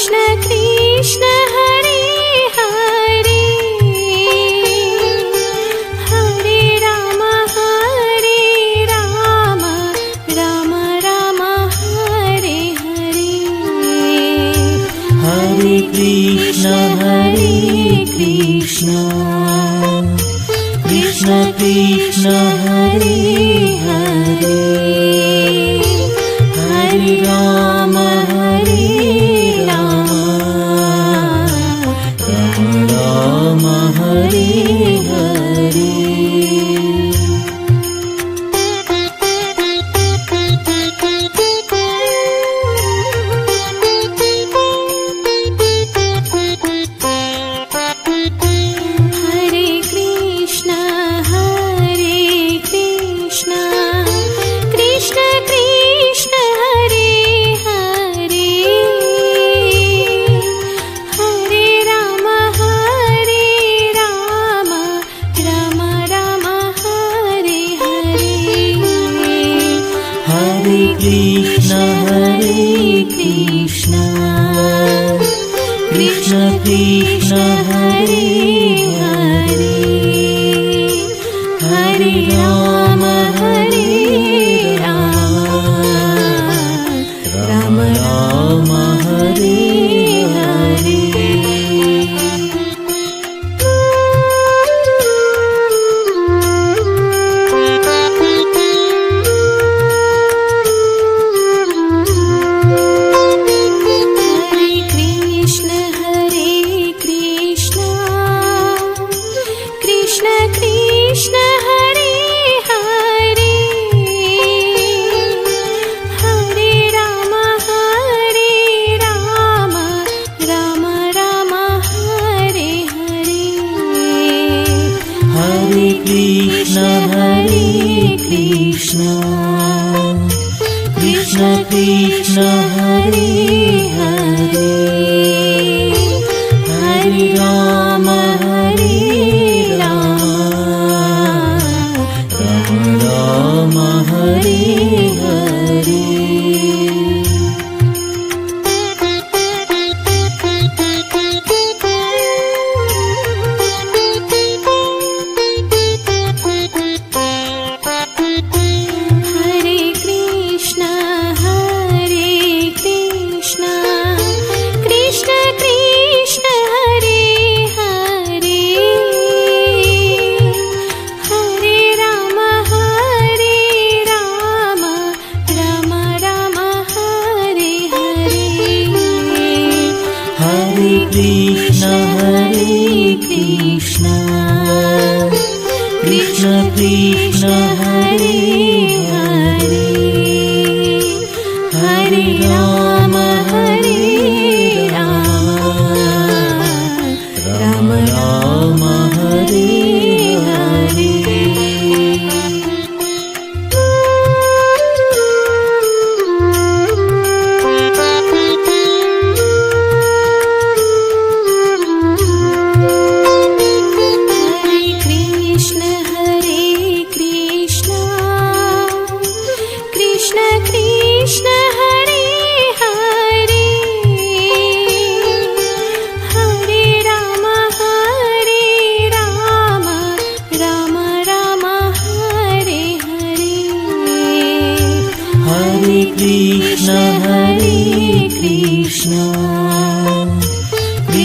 Krishna Krishna Hare Hare Hare Ram Ram Ram Hare Hare Hare Krishna Krishna Krishna Hare Hare Hare Ram Ram Hare Hare Krishna Krishna Krishna Hare Hare Hare Ram Ram Hare Hare Krishna Krishna Hare Hare Hare Ram Ram Hare Hare Krishna Krishna Hare Hare Hare Ram Ram Hare Hare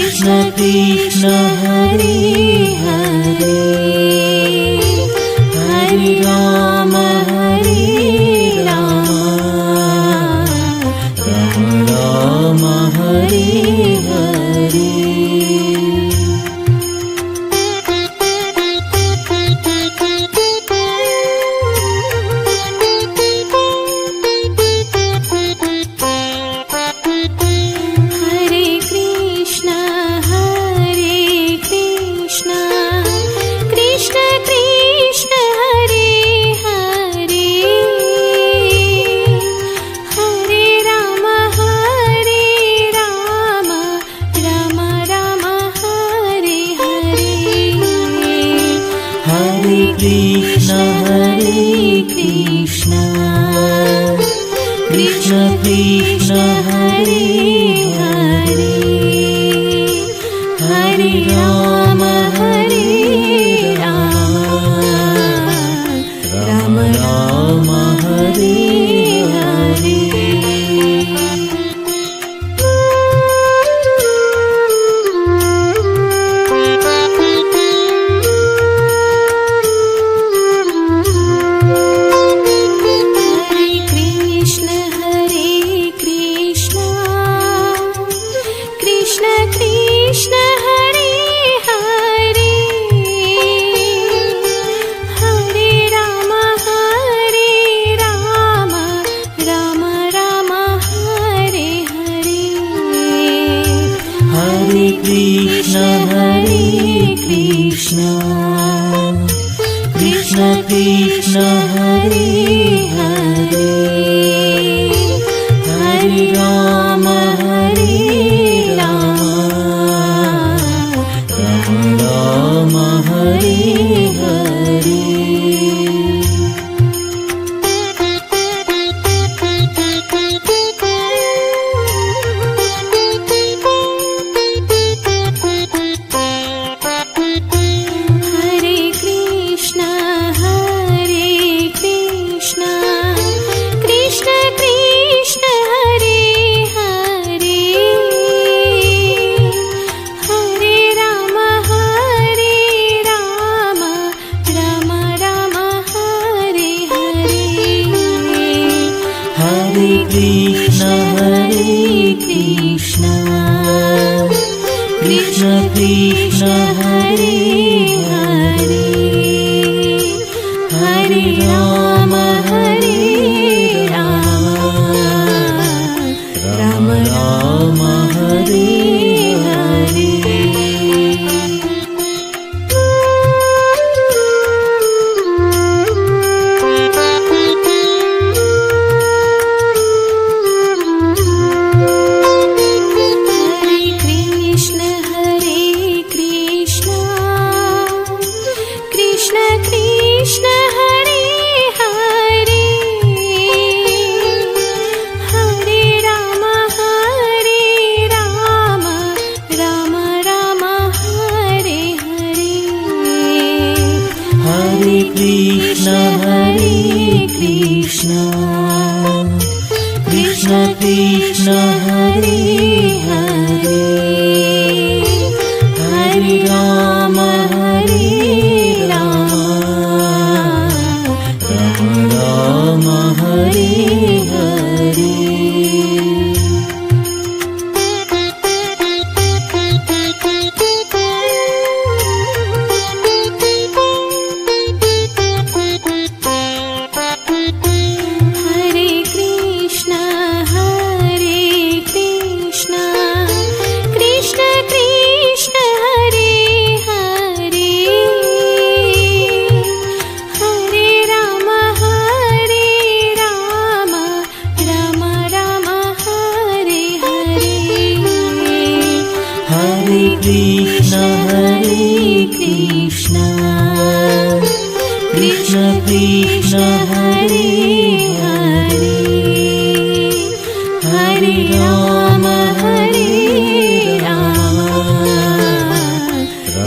Krishna Krishna Hare Hare Hare Ram Ram Hare Hare Krishna Krishna Hare Hare Krishna Hare Krishna Krishna Krishna Hare Hare Hare Ram Ram Ram Hare Hare Krishna Hare Krishna Krishna Krishna Hare Hare Hare Ram Ram Ram Hare Hare Krishna Hare Krishna Krishna Krishna Hare Hare Hare Ram Ram Hare Hare Krishna Hare Krishna Krishna Krishna Hare Hare Hare Ram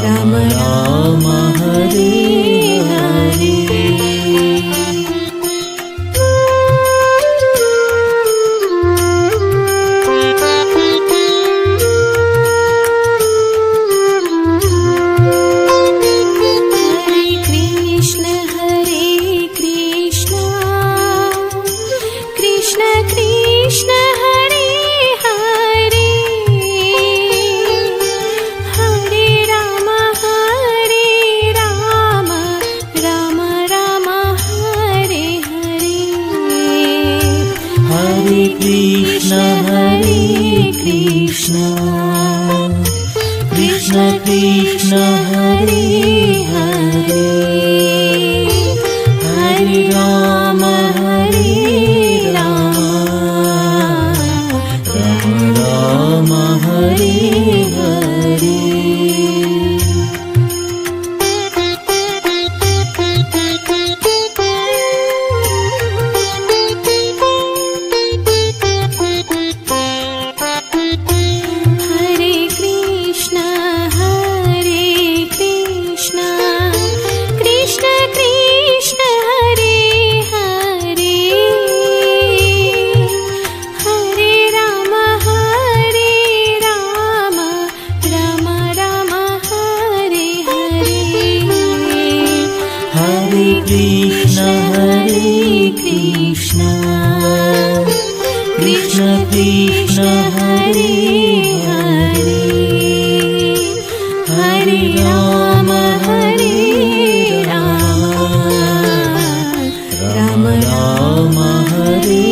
Ram Ram Hare Hare Krishna Hare Krishna Krishna Krishna Hare Hare Hare Ram Ram Hare Hare Krishna Hare Krishna Krishna Krishna Hare Hare Hare Ram Ram Ram Hare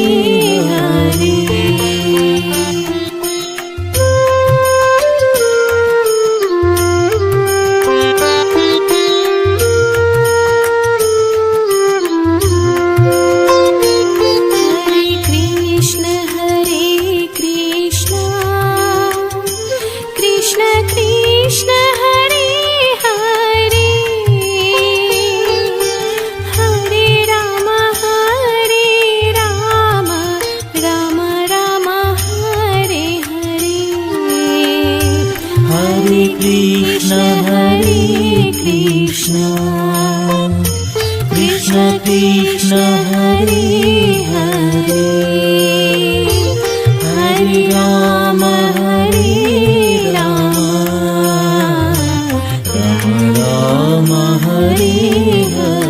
Hare Ram Hare Ram Ram Ram Hare Hare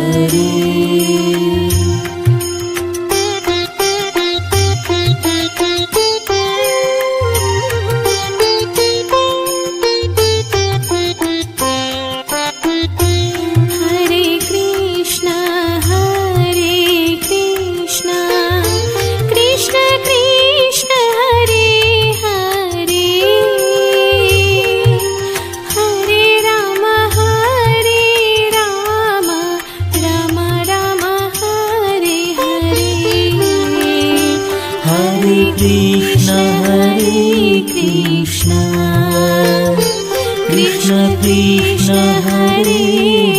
Krishna Krishna Hare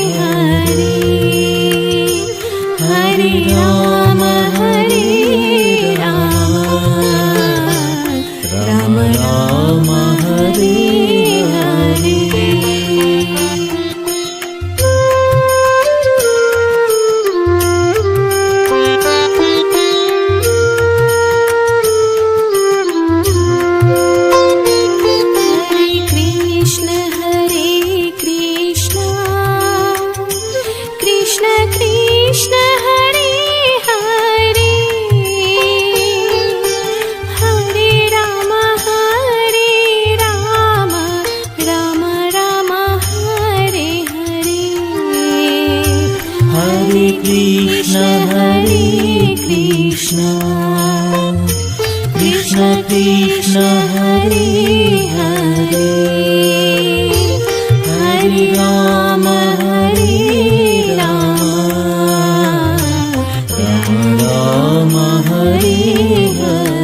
Hare Hare Ram Ram Ram Hare Hare Krishna Hare Krishna Krishna Krishna Hare Hare Hare Ram Ram Ram Hare Hare Krishna Hare Krishna Krishna Krishna Hare Hare Hare Ram Ram Ram Hare Hare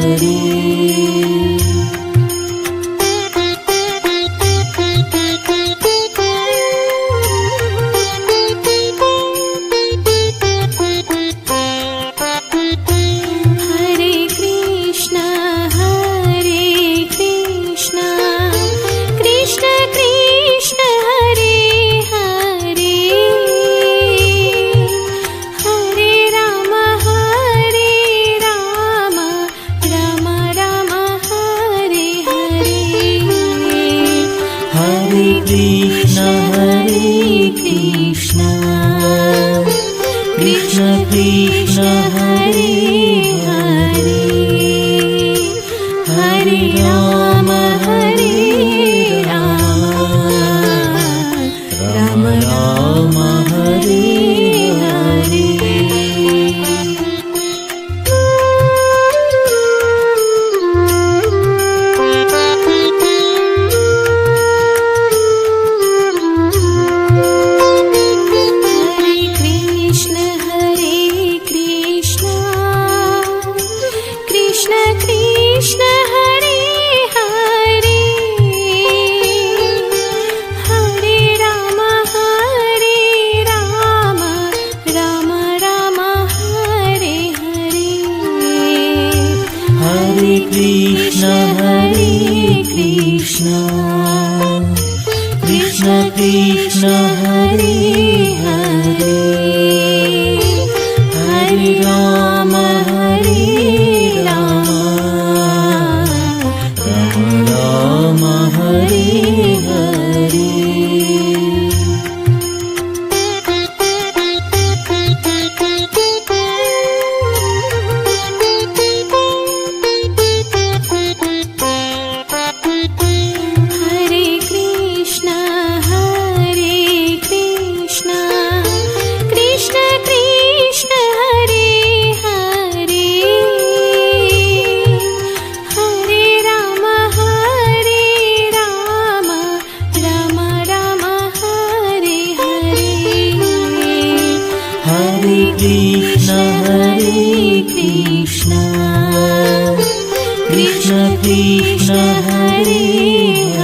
Krishna Hare Krishna Krishna Krishna Hare Hare Hare Ram Ram Hare Hare Krishna Hare Krishna Krishna Krishna Hare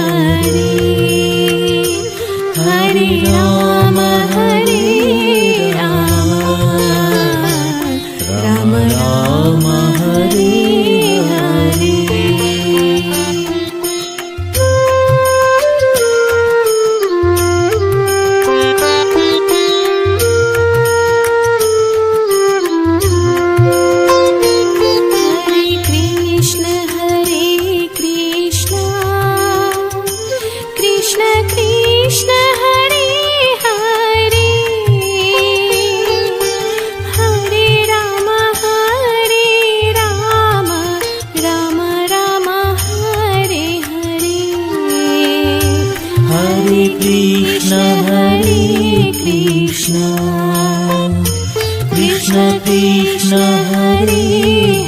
Hare Hare Ram Ram Ram Hare Hare Krishna Krishna Hare Krishna Krishna Krishna Hare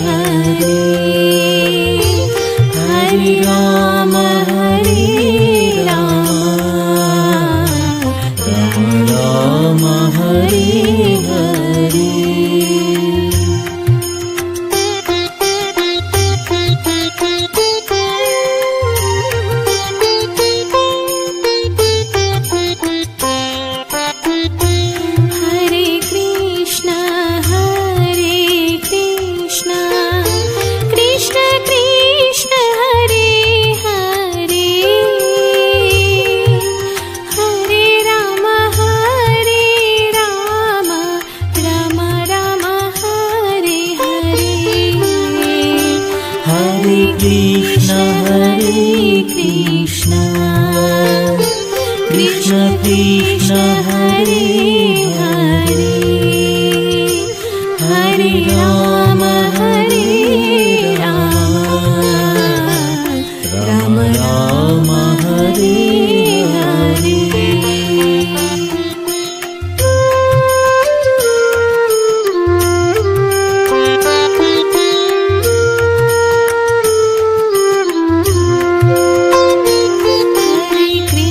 Hare Hare Ram Ram Ram Hare Hare Krishna Hare Krishna Krishna Krishna Hare Hare Hare Ram Ram Ram Hare Hare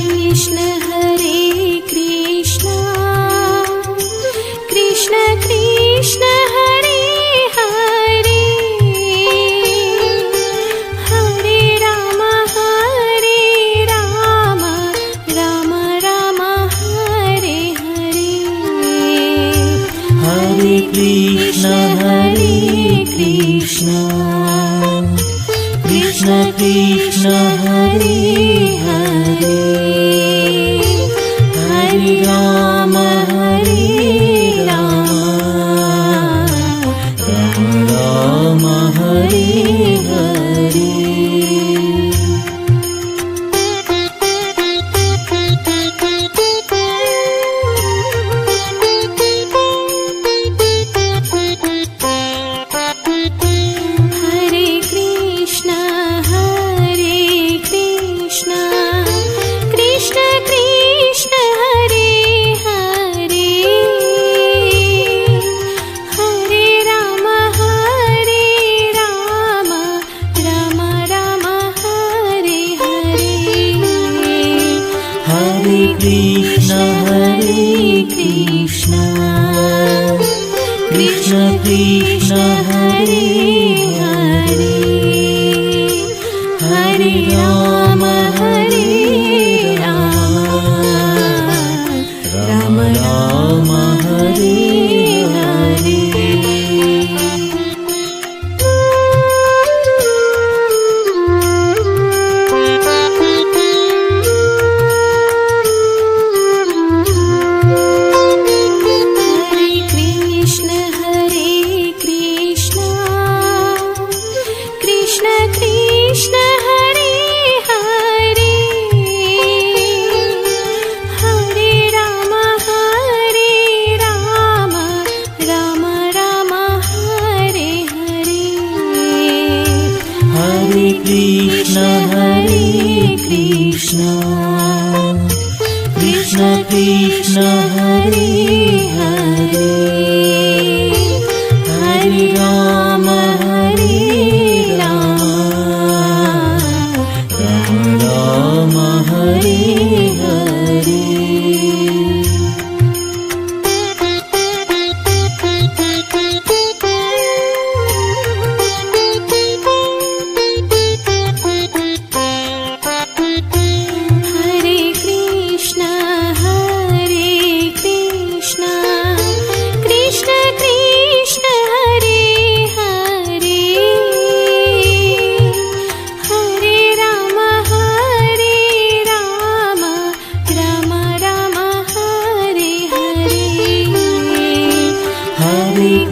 Krishna Hare Krishna Krishna Krishna Hare Hare Hare Ram Ram Hare Hare Krishna Hare Krishna Krishna Krishna Hare Hare Hare Ram Ram Ram Hare Hare Krishna Hare Krishna Krishna Krishna Hare Hare Hare Ram Ram Hare Hare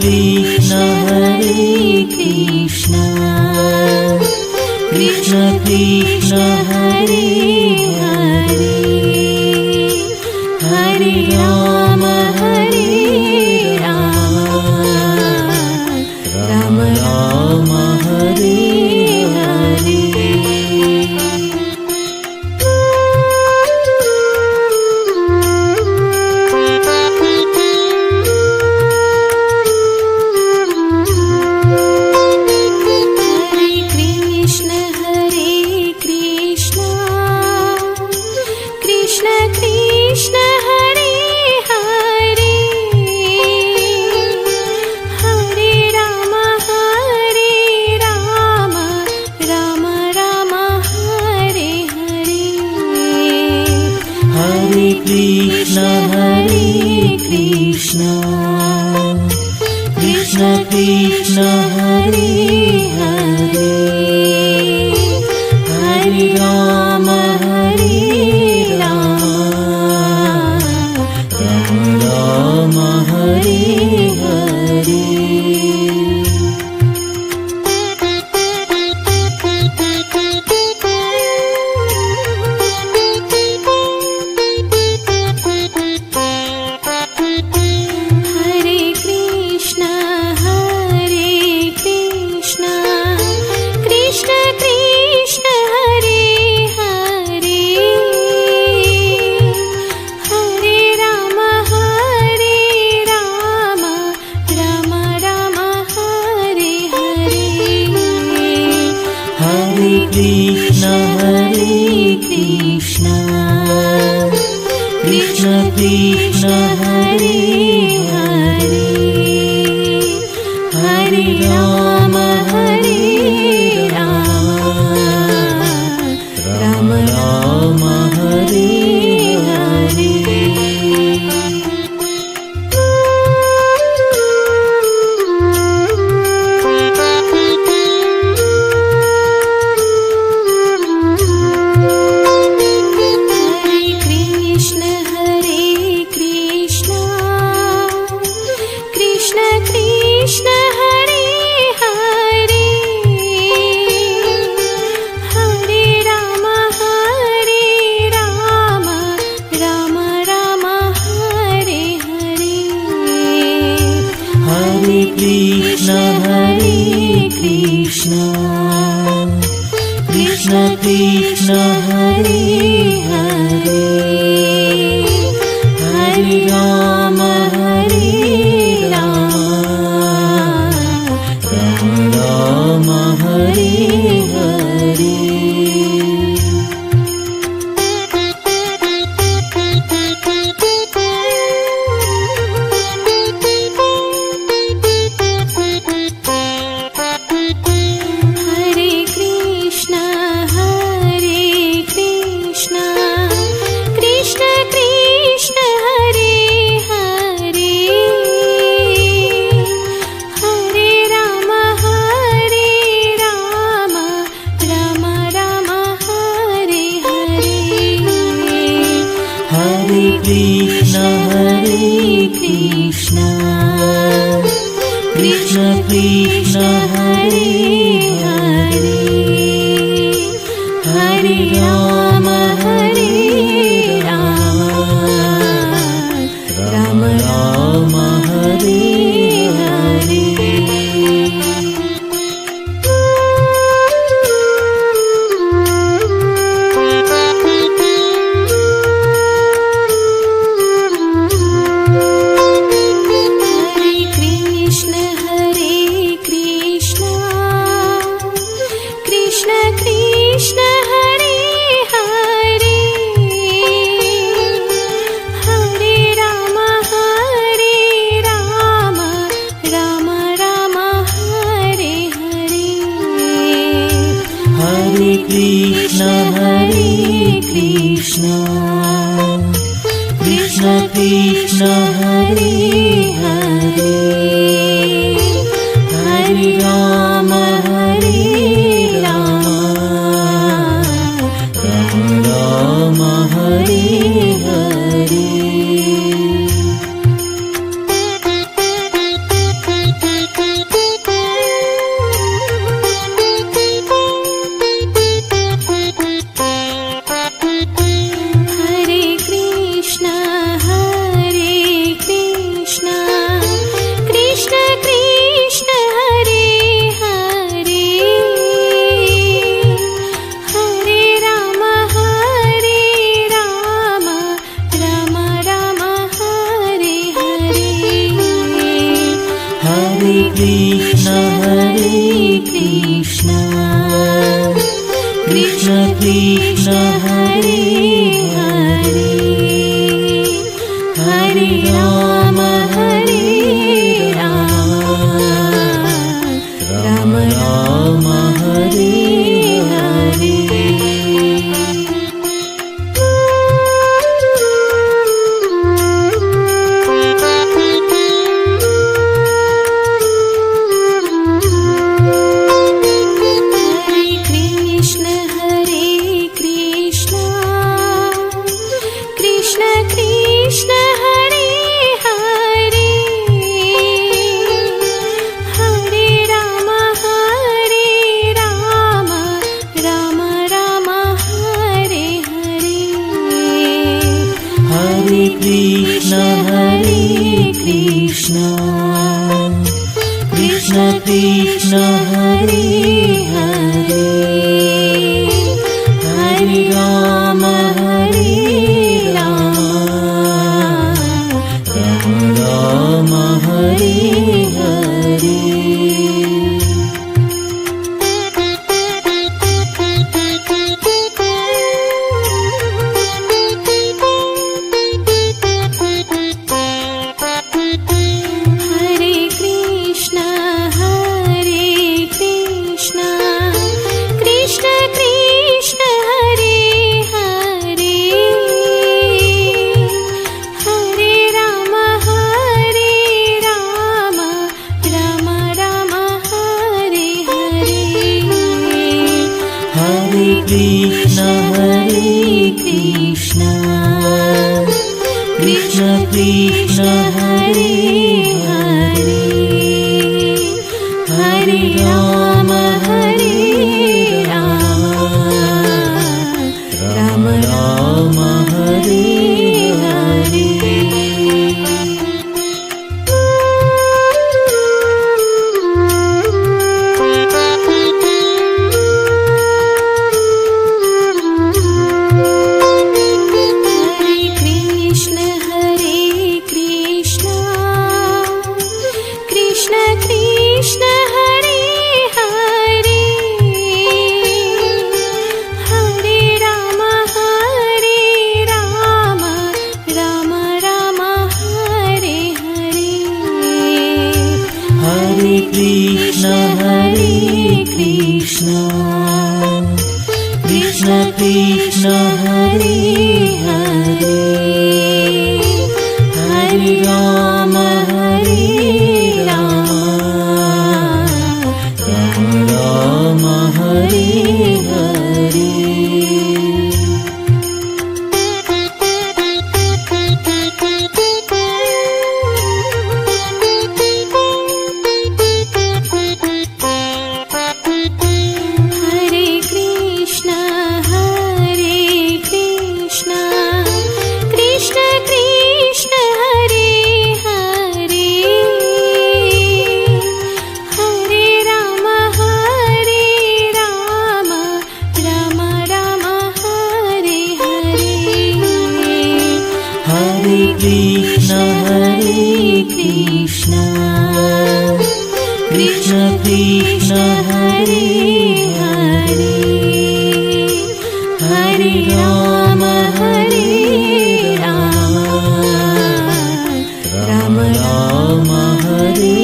Krishna Hare Krishna Krishna Krishna Hare Hare Hare Ram Ram Ram Hare Hare Krishna Hare Krishna Krishna Krishna Hare Hare Hare Ram Ram Ram Hare Hare Krishna Hare Krishna Krishna Krishna Hare Hare Hare Ram Ram Ram Hare Hare Krishna Hare Krishna Krishna Krishna Hare Hare Hare Ram Ram Hare Hare Krishna Hare Krishna Krishna Krishna Hare Hare Hare Ram Ram Ram Hare Hare Krishna Hare Krishna Krishna Krishna Hare Hare Hare Ram Ram Hare Hare Krishna Hare Krishna Krishna Krishna Hare Hare Hare Ram Ram Ram Hare Hare Hare Krishna Krishna Krishna Hare Hare Hare Ram Ram Ram Hare Hare Krishna Hare Krishna Krishna Krishna Hare Hare Hare Ram Ram Ram Hare Hare Krishna Hare Krishna Krishna Krishna Hare Hare Hare Ram Ram Ram Hare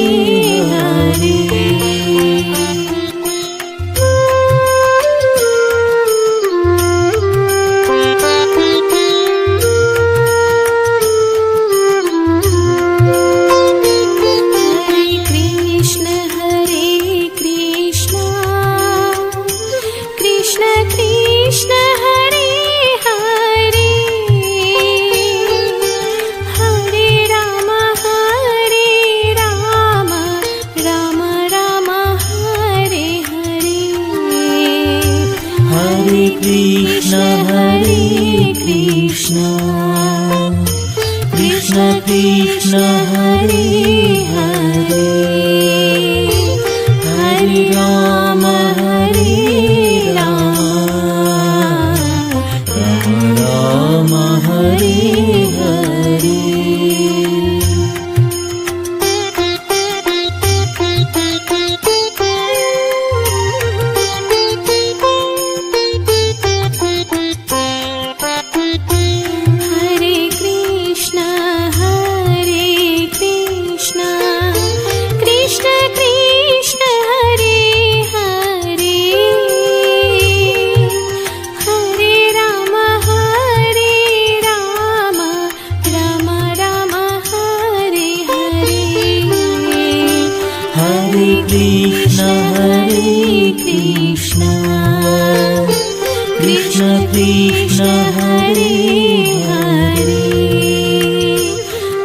Hare Krishna Hare Krishna Krishna Krishna Hare Hare Hare Ram Ram Hare Hare Krishna Hare Krishna Krishna Krishna Hare Hare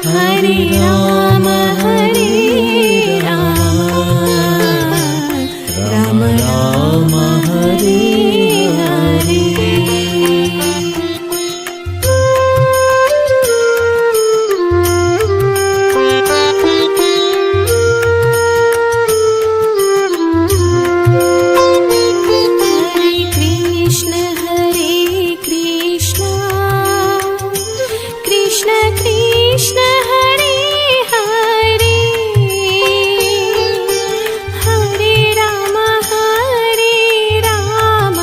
Hare Ram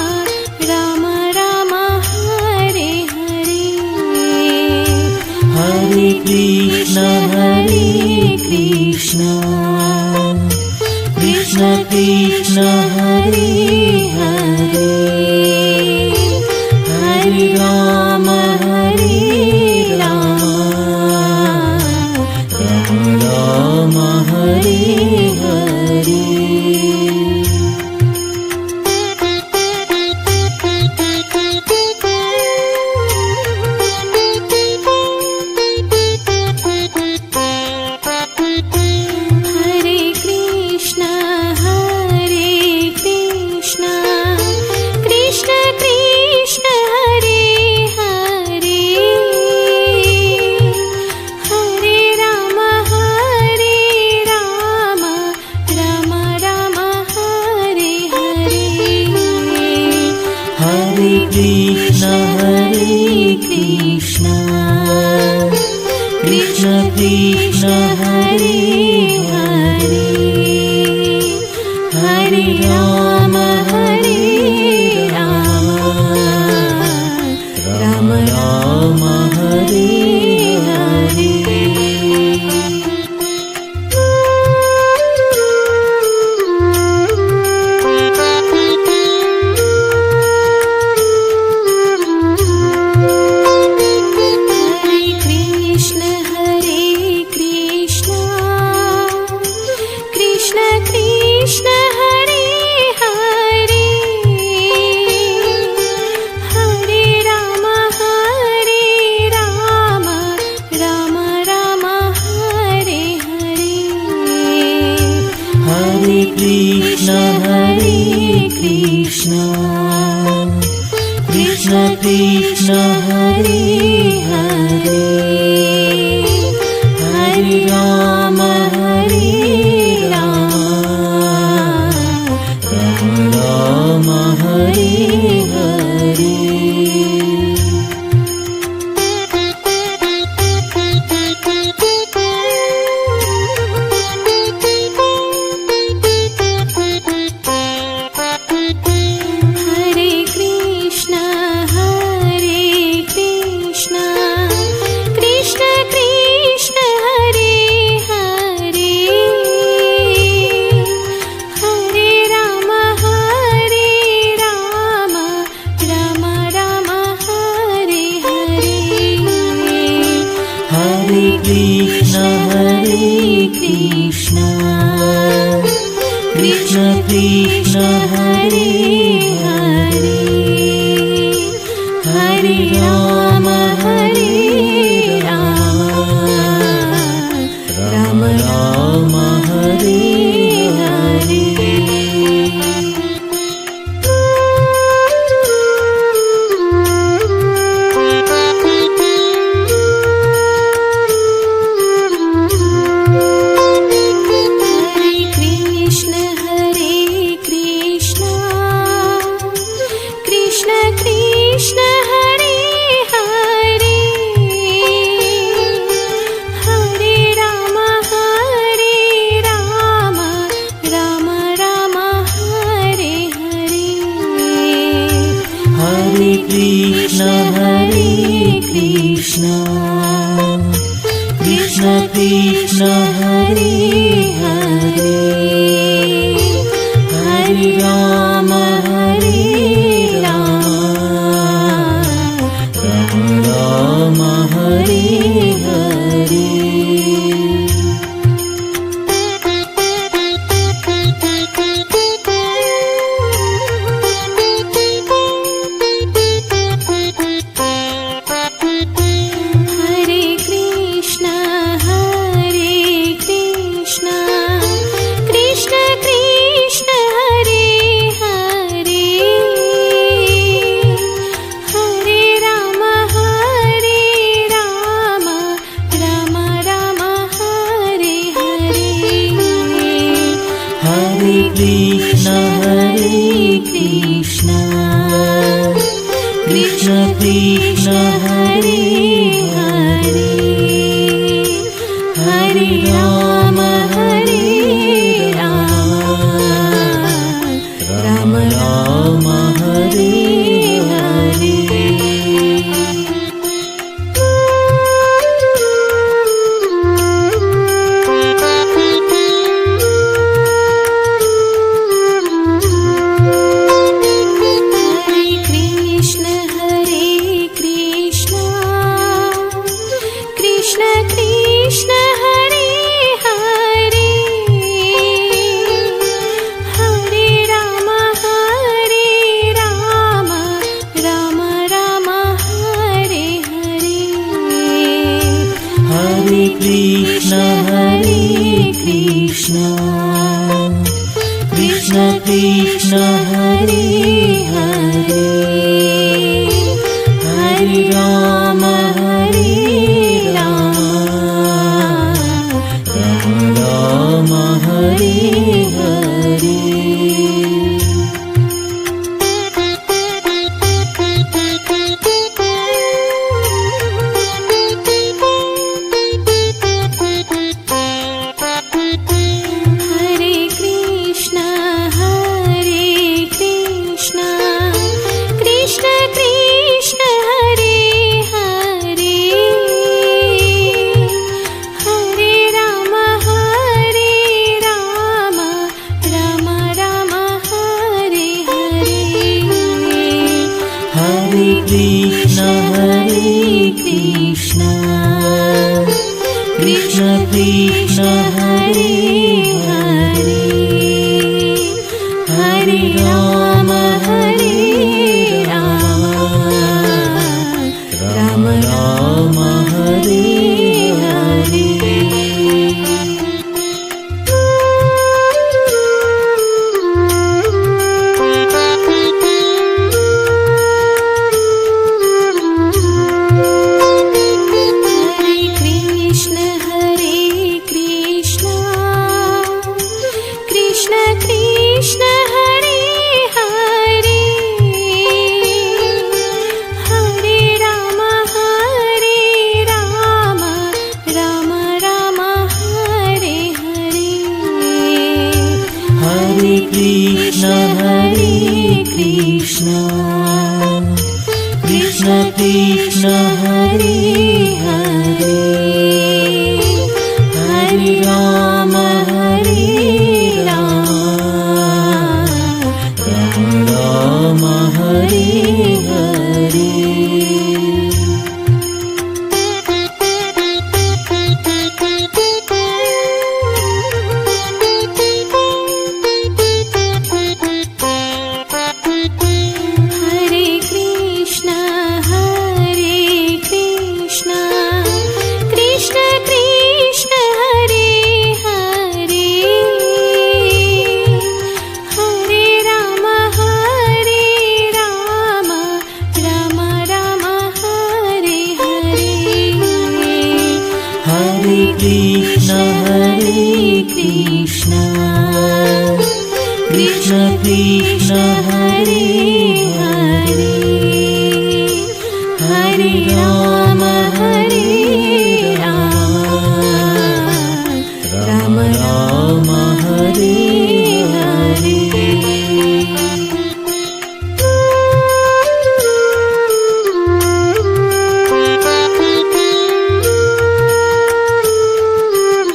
Ram Ram Hare Hare Krishna Hare Krishna Krishna Krishna Hare Hare Hare Ram Ram Hare Hare Hare Krishna Krishna Krishna Hare Hare Hare Rama Rama Rama Hare Hare Krishna Krishna Krishna Hare Hare Hare Rama Rama Rama Hare Hare Krishna Krishna Krishna Hare Hare Hare Rama Rama Rama Hare Hare Krishna Krishna Krishna Hare Hare Hare Rama Rama Rama Hare Hare Krishna Krishna Hare Hare Hare Rama Rama Rama Hare Hare Krishna Krishna Hare Krishna Hare Krishna Krishna Krishna Hare Hare Hare Ram Ram Ram Hare Hare Krishna Hare Krishna Krishna Krishna Hare Hare Hare Ram Ram Hare Hare Krishna Hare Krishna Krishna Krishna Hare Hare Hare Ram Ram Ram Hare Hare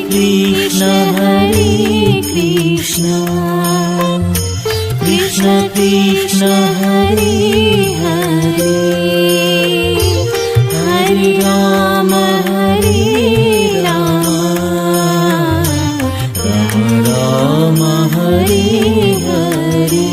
Krishna Hare Krishna Krishna Krishna Hare Hare Hare Ram Ram Hare Hare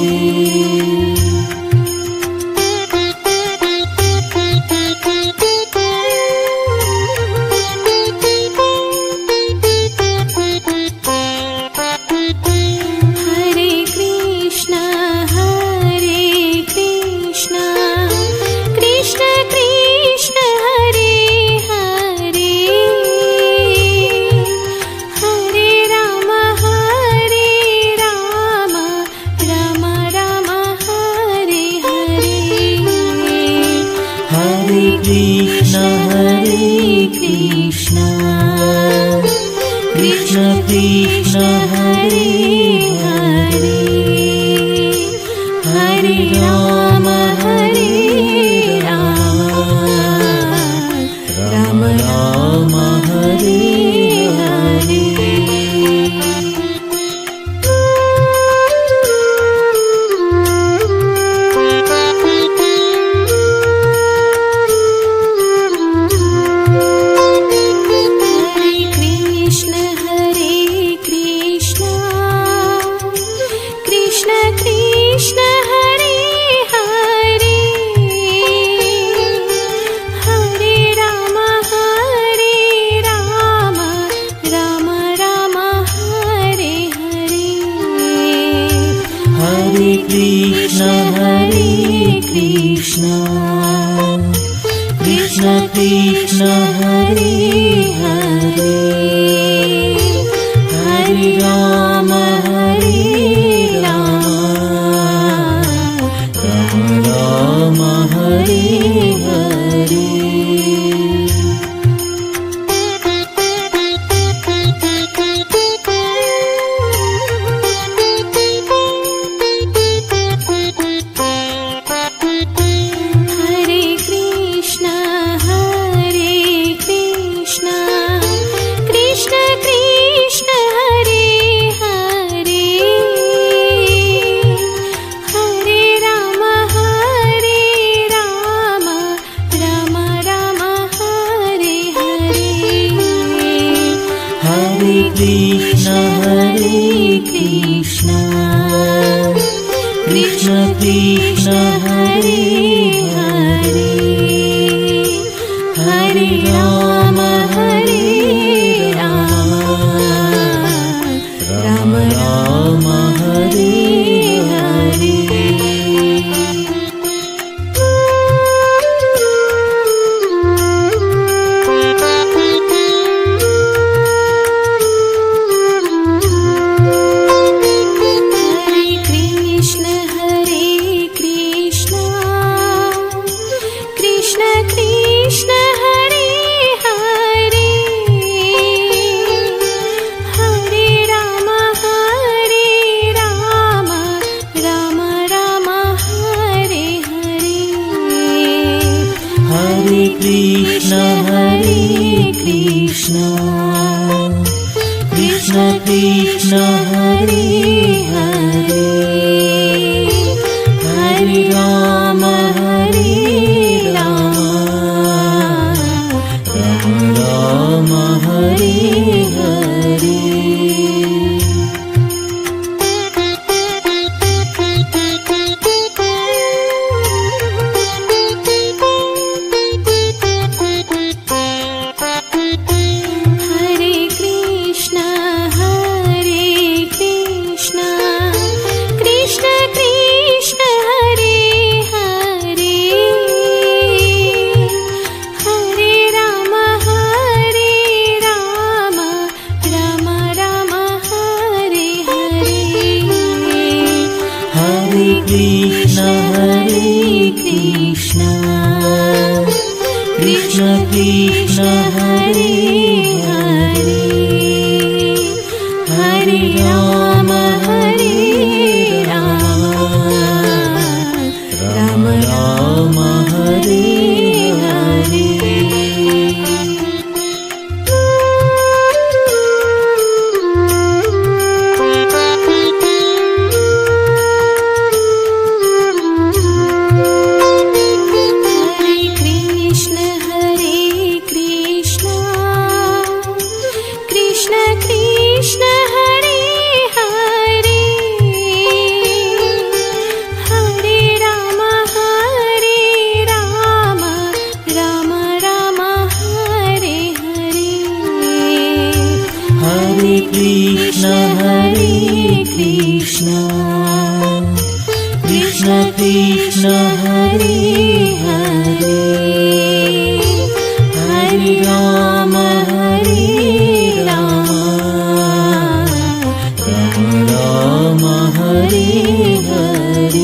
Krishna Hare Krishna Krishna Krishna Hare Hare Hare Ram Ram Hare Hare Krishna Krishna Hare Hare Krishna Krishna Krishna Hare Hare Hare Rama Rama Rama Hare Hare Krishna Krishna Krishna Hare Hare Hare Rama Rama Rama Hare Hare Krishna Krishna Krishna Hare Hare Hare Rama Rama Rama Hare Hare Krishna Krishna Krishna Hare Hare Hare Rama Rama Rama Hare Hare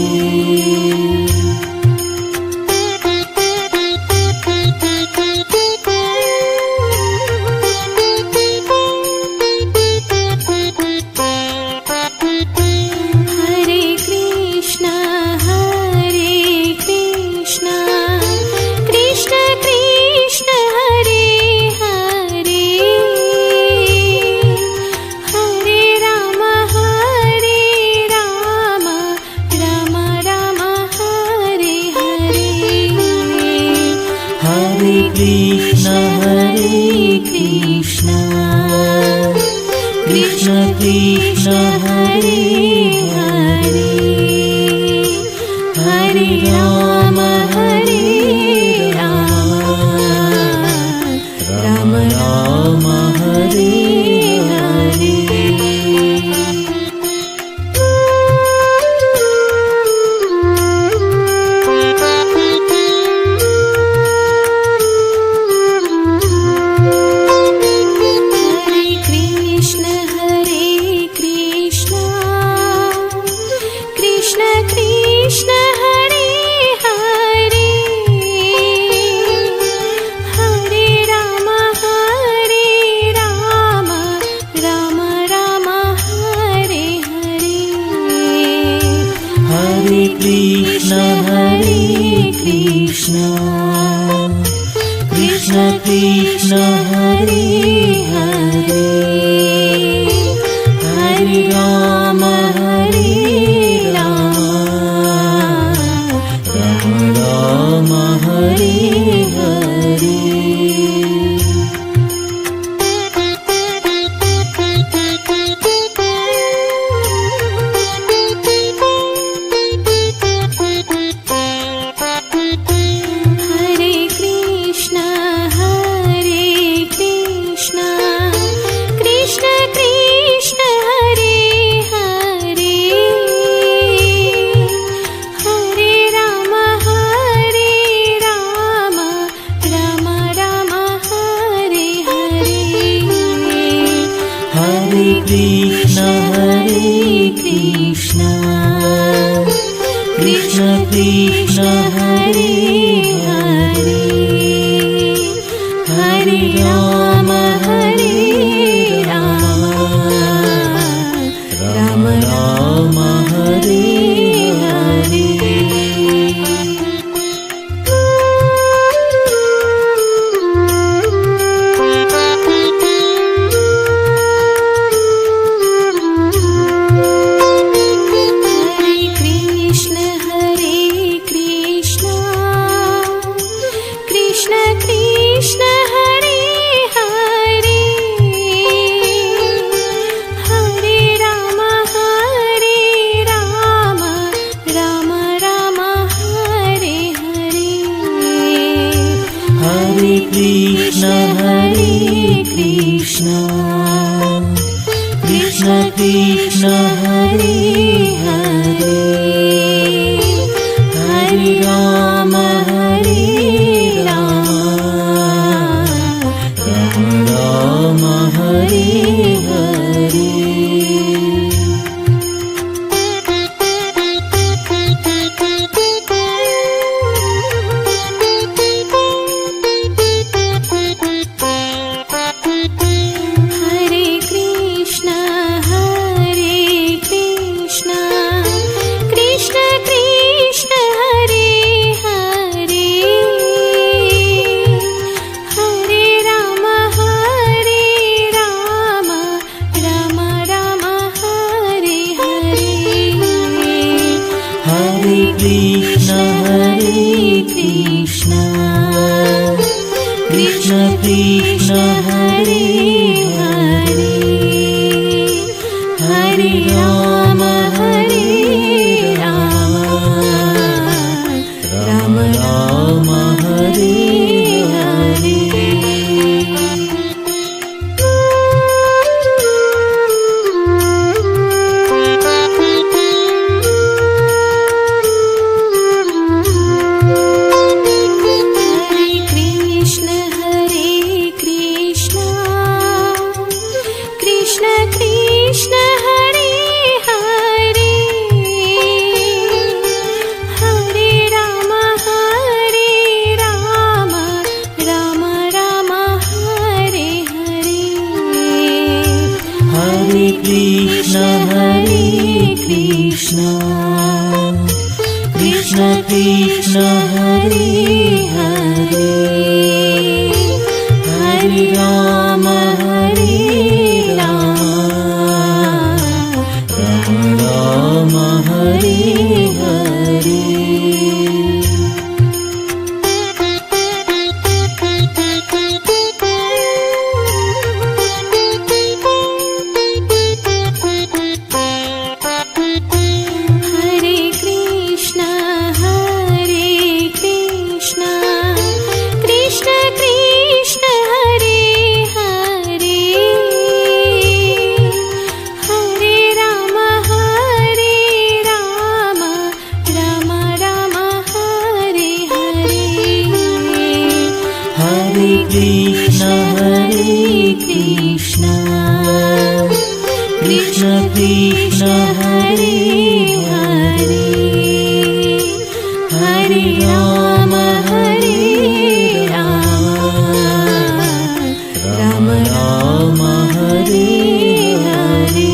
Krishna Krishna Krishna Hare Hare Hare Rama Rama Rama Hare Hare Krishna Krishna Hare Hare Hare Krishna, Krishna Krishna, Hare Hare, Hare Rama, Rama Rama, Hare Hare. Krishna, Krishna Krishna, Hare Hare, Hare Rama, Rama Rama, Hare Hare. Krishna, Krishna Krishna, Hare Hare, Hare Rama, Rama Rama, Hare Hare. Krishna Krishna, Hare Hare, Hare Rama, Rama Rama, Hare Hare. Krishna, Krishna Krishna, Hare Hare, Hare Rama, Rama Rama, Hare Hare.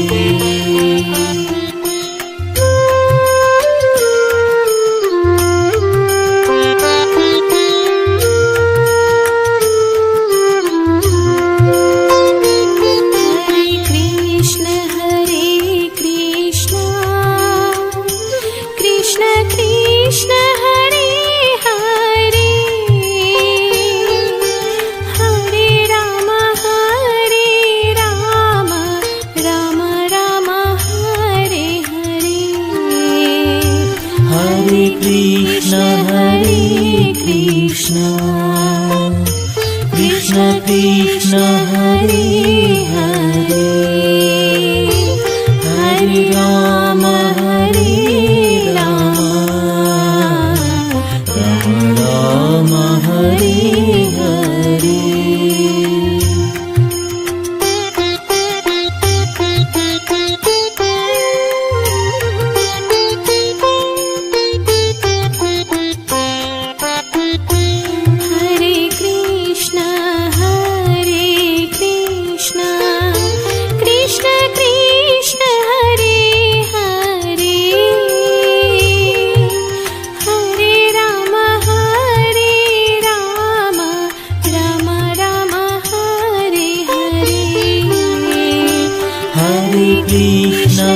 Hare Krishna,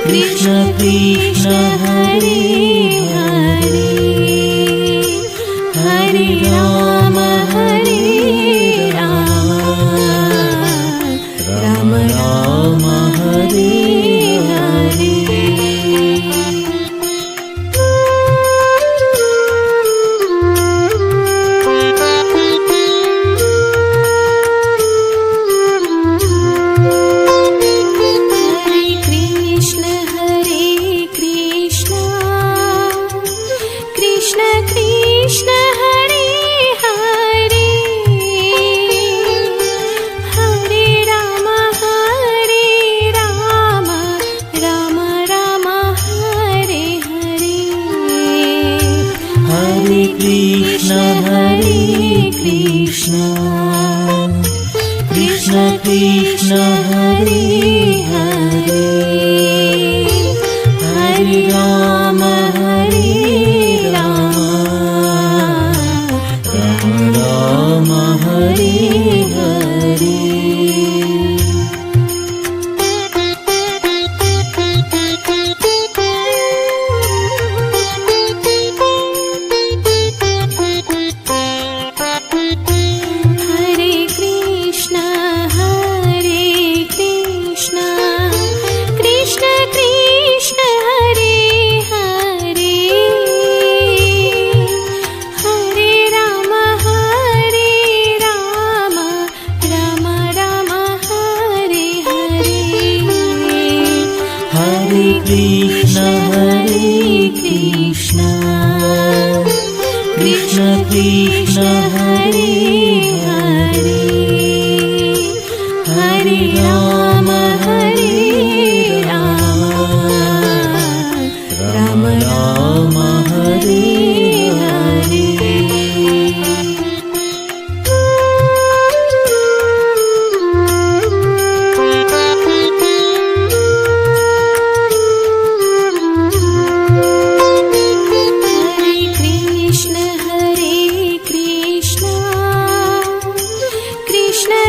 Krishna Krishna, Hare Hare, Hare Rama, Rama Rama, Hare Hare. Krishna, Krishna Krishna, Hare Hare, Hare Rama, Rama Rama, Hare Hare. Krishna, Krishna Krishna, Hare Hare, Hare Rama, Rama Rama, Hare Hare.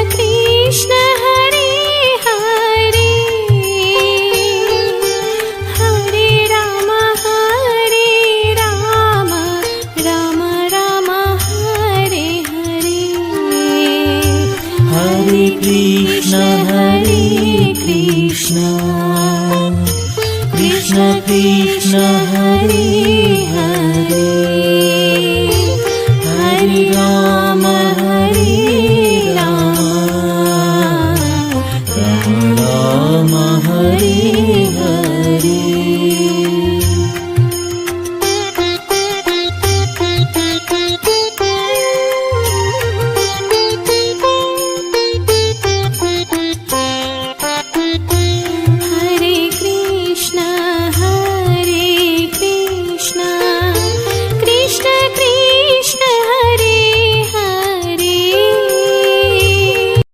Krishna, Krishna